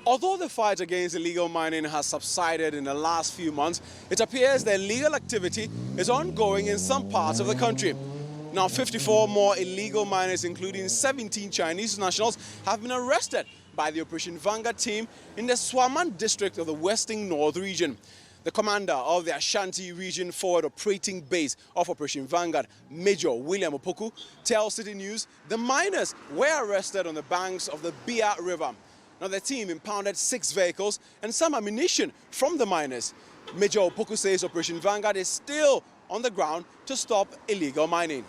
Although the fight against illegal mining has subsided in the last few months, it appears that illegal activity is ongoing in some parts of the country. Now, 54 more illegal miners, including 17 Chinese nationals, have been arrested by the Operation Vanguard team in the Swaman district of the Western North region. The commander of the Ashanti Region Forward Operating Base of Operation Vanguard, Major William Opoku, tells City News the miners were arrested on the banks of the Bia River. Now, the team impounded 6 vehicles and some ammunition from the miners. Major Opoku says Operation Vanguard is still on the ground to stop illegal mining.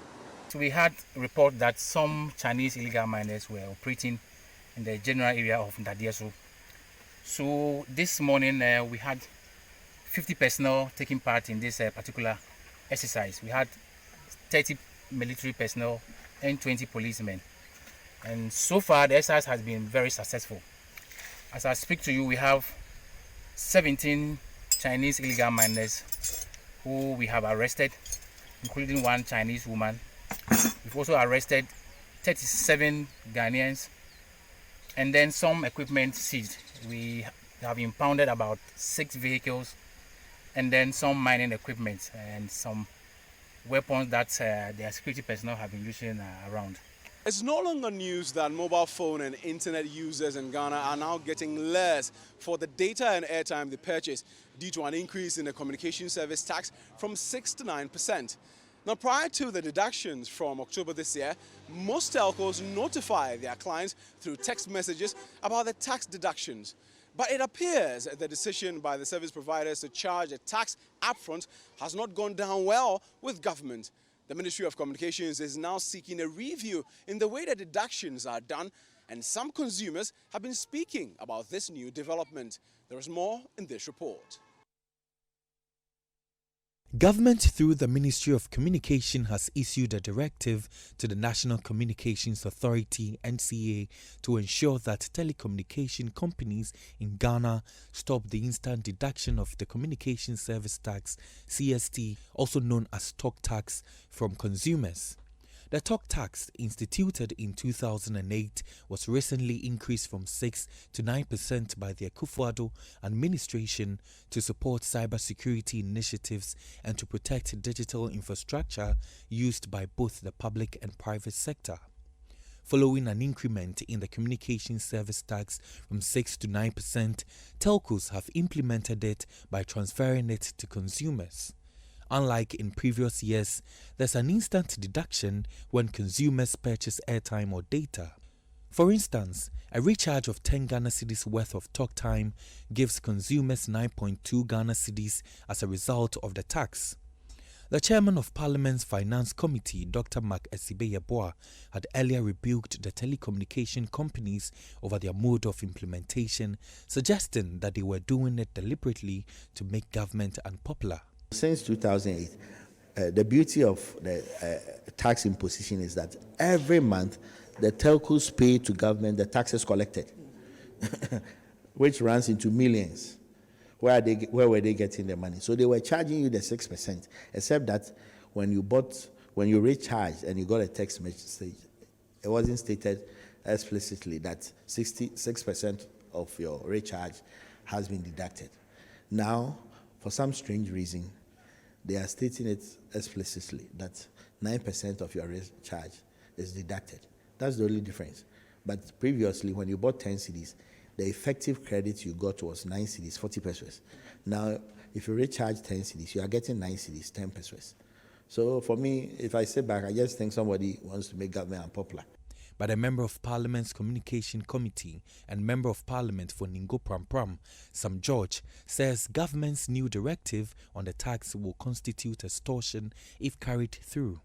So we had a report that some Chinese illegal miners were operating in the general area of Ndadieso. So this morning we had 50 personnel taking part in this particular exercise. We had 30 military personnel and 20 policemen. And so far the exercise has been very successful. As I speak to you, we have 17 Chinese illegal miners who we have arrested, including 1 Chinese woman. We've also arrested 37 Ghanaians and then some equipment seized. We have impounded about 6 vehicles and then some mining equipment and some weapons that their security personnel have been using around. It's no longer news that mobile phone and internet users in Ghana are now getting less for the data and airtime they purchase due to an increase in the communication service tax from 6 to 9%. Now, prior to the deductions from October this year, most telcos notify their clients through text messages about the tax deductions. But it appears the decision by the service providers to charge a tax upfront has not gone down well with government. The Ministry of Communications is now seeking a review in the way the deductions are done, and some consumers have been speaking about this new development. There is more in this report. Government through the Ministry of Communication has issued a directive to the National Communications Authority (NCA) to ensure that telecommunication companies in Ghana stop the instant deduction of the communication service tax (CST), also known as talk tax, from consumers. The talk tax, instituted in 2008, was recently increased from 6 to 9% by the Akufo-Addo administration to support cybersecurity initiatives and to protect digital infrastructure used by both the public and private sector. Following an increment in the communication service tax from 6 to 9%, telcos have implemented it by transferring it to consumers. Unlike in previous years, there's an instant deduction when consumers purchase airtime or data. For instance, a recharge of 10 Ghana cedis worth of talk time gives consumers 9.2 Ghana cedis as a result of the tax. The chairman of Parliament's Finance Committee, Dr. Mark Esibe-Yeboah, had earlier rebuked the telecommunication companies over their mode of implementation, suggesting that they were doing it deliberately to make government unpopular. Since 2008, the beauty of the tax imposition is that every month the telcos pay to government the taxes collected, which runs into millions. Where were they getting the money? So they were charging you the 6%, except that when you recharged and you got a text message, it wasn't stated explicitly that 66% of your recharge has been deducted. Now, for some strange reason, they are stating it explicitly that 9% of your recharge is deducted. That's the only difference. But previously, when you bought 10 cedis, the effective credit you got was 9 cedis, 40 pesos. Now, if you recharge 10 cedis, you are getting 9 cedis, 10 pesos. So for me, if I sit back, I just think somebody wants to make government unpopular. But a member of Parliament's Communication Committee and Member of Parliament for Ningo Pram, Sam George, says government's new directive on the tax will constitute extortion if carried through.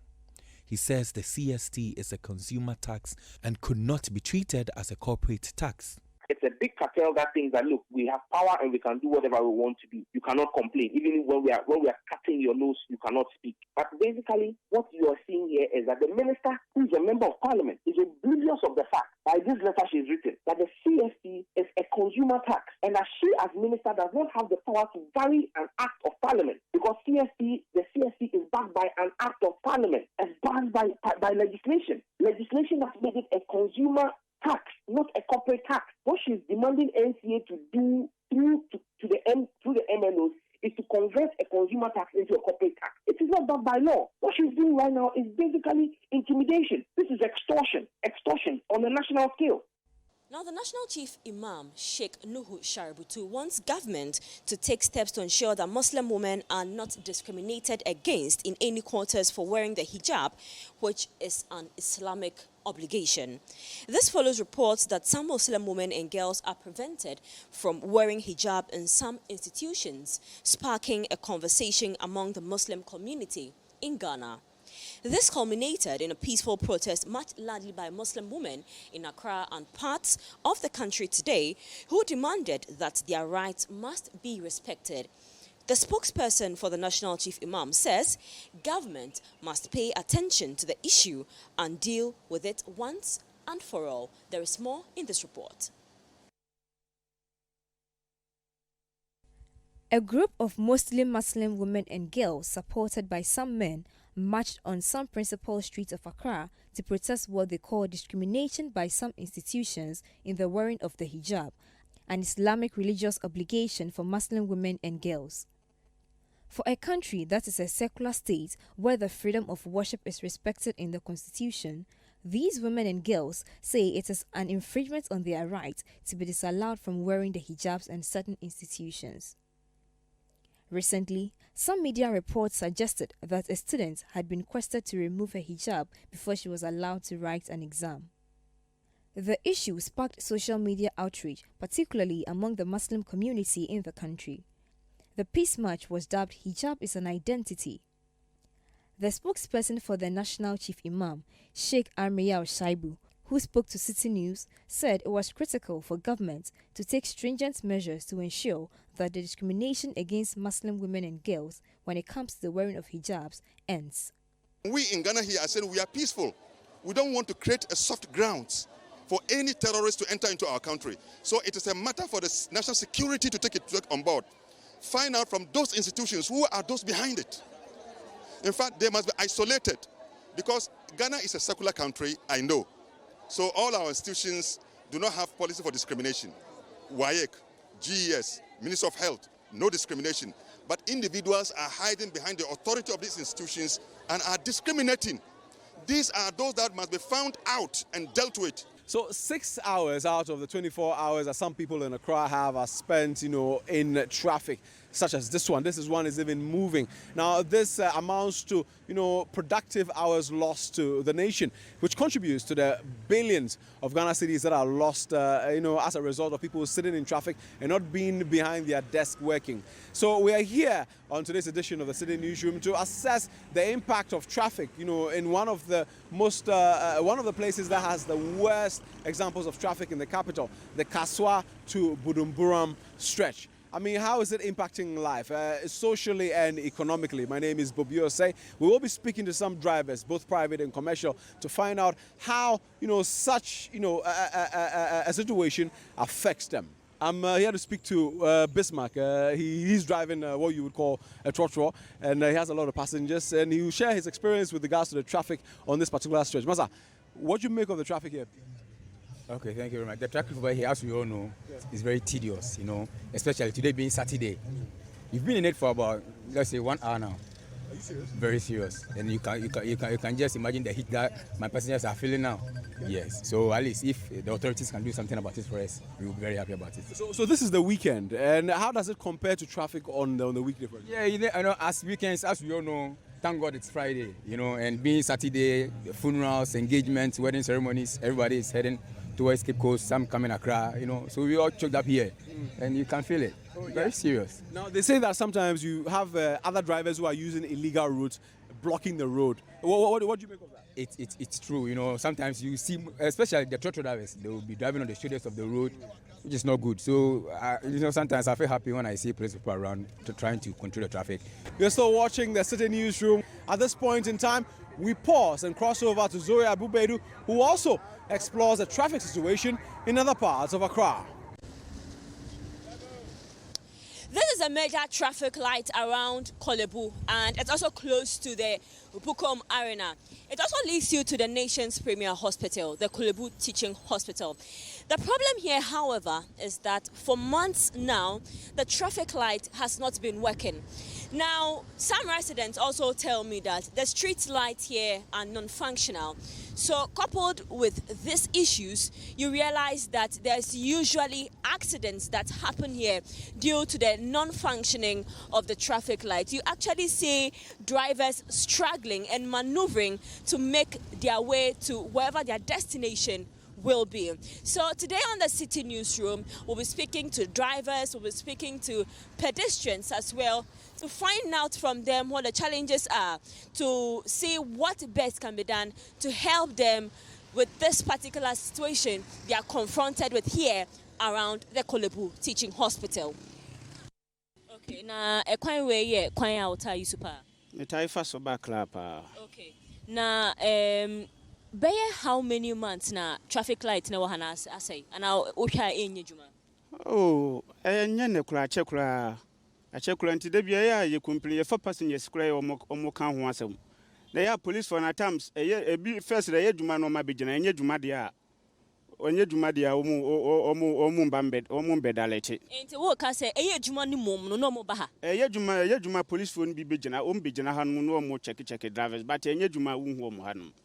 He says the CST is a consumer tax and could not be treated as a corporate tax. It's a big cartel that thinks that, look, we have power and we can do whatever we want to do. You cannot complain. Even when we are cutting your nose, you cannot speak. But basically, what you are seeing here is that the minister, who is a member of parliament, is oblivious of the fact, by this letter she's written, that the CST is a consumer tax, and that she as minister does not have the power to vary an act of parliament, because the CST is backed by an act of parliament, as backed by legislation that made it a consumer tax. not a corporate tax. What she's demanding NCA to do through the MNOs is to convert a consumer tax into a corporate tax. It is not done by law. What she's doing right now is basically intimidation. This is extortion on a national scale. Now, the National Chief Imam, Sheikh Nuhu Shaributu, wants government to take steps to ensure that Muslim women are not discriminated against in any quarters for wearing the hijab, which is an Islamic obligation. This follows reports that some Muslim women and girls are prevented from wearing hijab in some institutions, sparking a conversation among the Muslim community in Ghana. This culminated in a peaceful protest marched largely by Muslim women in Accra and parts of the country today who demanded that their rights must be respected. The spokesperson for the National Chief Imam says government must pay attention to the issue and deal with it once and for all. There is more in this report. A group of Muslim women and girls, supported by some men, marched on some principal streets of Accra to protest what they call discrimination by some institutions in the wearing of the hijab, an Islamic religious obligation for Muslim women and girls. For a country that is a secular state where the freedom of worship is respected in the constitution, these women and girls say it is an infringement on their right to be disallowed from wearing the hijabs in certain institutions. Recently, some media reports suggested that a student had been requested to remove her hijab before she was allowed to write an exam. The issue sparked social media outrage, particularly among the Muslim community in the country. The peace march was dubbed "Hijab is an Identity." The spokesperson for the National Chief Imam, Sheikh Armiyao Shaibu, who spoke to City News, said it was critical for government to take stringent measures to ensure that the discrimination against Muslim women and girls when it comes to the wearing of hijabs ends. We in Ghana here, I said we are peaceful. We don't want to create a soft ground for any terrorist to enter into our country. So it is a matter for the national security to take it on board. Find out from those institutions who are those behind it. In fact, they must be isolated because Ghana is a secular country, I know. So all our institutions do not have policy for discrimination. WAEC, GES, Minister of Health, no discrimination. But individuals are hiding behind the authority of these institutions and are discriminating. These are those that must be found out and dealt with. So 6 hours out of the 24 hours that some people in Accra have are spent, in traffic, such as this one. This is one is even moving. Now, this amounts to, productive hours lost to the nation, which contributes to the billions of Ghana cedis that are lost, as a result of people sitting in traffic and not being behind their desk working. So we are here on today's edition of the City Newsroom to assess the impact of traffic, in one of the places that has the worst examples of traffic in the capital, the Kaswa to Budumburam stretch. I mean, how is it impacting life, socially and economically? My name is Bobby Osei. We will be speaking to some drivers, both private and commercial, to find out how, such, a situation affects them. I'm here to speak to Bismarck. He's driving what you would call a trotro, and he has a lot of passengers, and he will share his experience with regards to the traffic on this particular stretch. Masa, what do you make of the traffic here? Okay, thank you very much. The traffic over here, as we all know, is very tedious, especially today being Saturday. You've been in it for about, let's say, 1 hour now. Are you serious? Very serious. And you can just imagine the heat that my passengers are feeling now. Yes. So at least if the authorities can do something about it for us, we'll be very happy about it. So this is the weekend, and how does it compare to traffic on the weekday? Yeah, as weekends, as we all know, thank God it's Friday, and being Saturday, funerals, engagements, wedding ceremonies, everybody is heading towards Cape Coast, some coming Accra, so we all choked up here, and you can feel it. Very serious. Now, they say that sometimes you have other drivers who are using illegal routes, blocking the road. What do you make of that? It's true, sometimes you see, especially the trotro drivers, they will be driving on the shoulders of the road, which is not good. So, sometimes I feel happy when I see police people around trying to control the traffic. You're still watching the City Newsroom. At this point in time, we pause and cross over to Zoe Abubedu, who also explores the traffic situation in other parts of Accra. This is a major traffic light around Kolebu, and it's also close to the Bukom Arena. It also leads you to the nation's premier hospital, the Kolebu Teaching Hospital. The problem here, however, is that for months now, the traffic light has not been working. Now, some residents also tell me that the street lights here are non-functional. So, coupled with these issues, you realize that there's usually accidents that happen here due to the non-functioning of the traffic light. You actually see drivers struggling and maneuvering to make their way to wherever their destination will be. So today on the City Newsroom, we'll be speaking to drivers, we'll be speaking to pedestrians as well, to find out from them what the challenges are, to see what best can be done to help them with this particular situation they are confronted with here around the Kolebu Teaching Hospital. Okay, now a quite way here, quite out you super. Okay. Now how many months na traffic light na wahana asay ana ohwa enye juma? Oh, enye ne kura achekura nti da bia ya ye complain ye fa passengers kura ye omo kan ho asem. Na ya police for na times ebi first na ye juma no ma begina enye juma de a onye juma de a omo mbedalete. Enti wo ka say eye juma ni mom no mo ba ha. Eye juma police phone bi begina begina ha no omo check drivers but enye juma wo hu omo ha no.